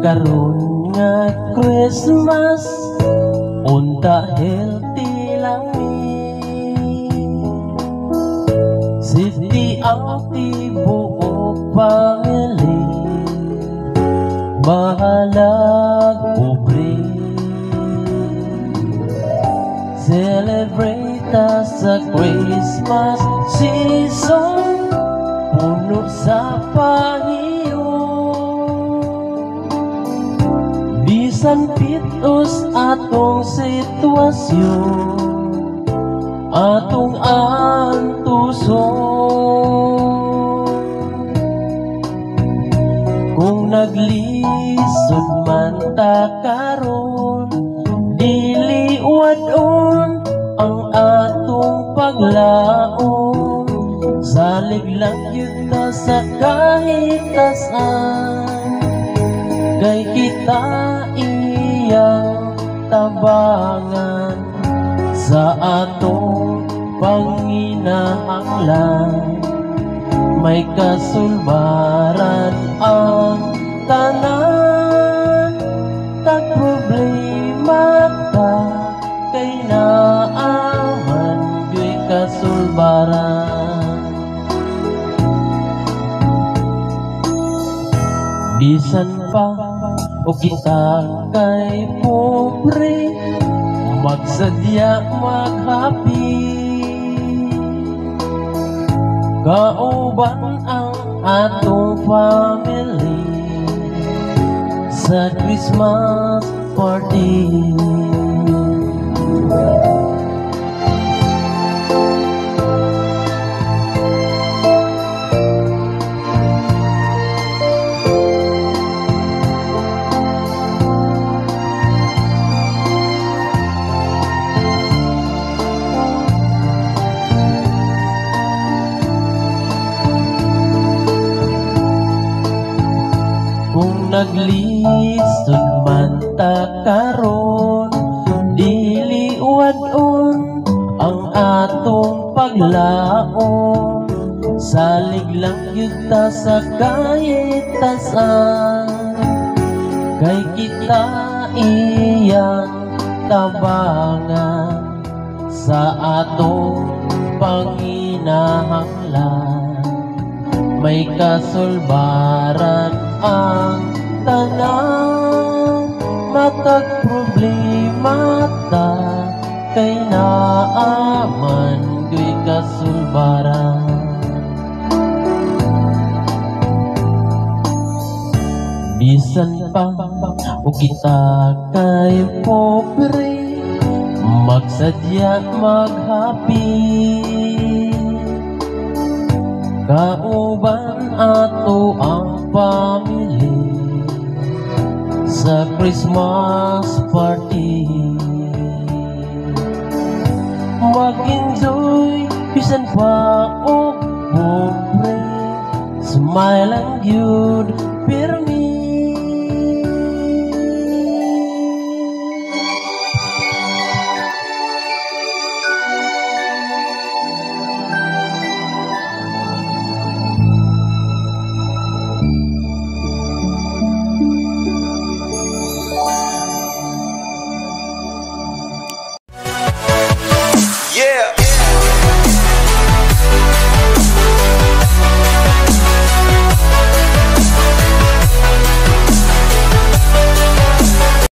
karon nga Christmas unta healthy lang ni safety ang tibuok family bahalag pobre celebrate sa Christmas season puno sa pahiyo bisan pitos atong sitwasyon atong antuson kung naglisod man ta karon dili wadon ang atong paglaon salig lang yun ta sa kahitasan kay kita iyang tabangan sa atong panginahanglan may kasulbaran ang tanan tag problema ta kay naaman yo'y kasulbaran bisan pa o kita kay pobre magsadya maghappy kauban ang atong family sa Christmas party kung naglisod man ta karon dili wadon ang atong paglaon salig lang yun ta sa kahitasan kay kita iyang tabangan sa atong panginahanglan may kasulbaran ang tanan matag problema ta kay naaman yo'y kasulbaran bisan pa o kita kay pobre magsadya maghappy kauban ato ang family sa Christmas party mag-enjoy bisan pa o pobre smile and good pirmi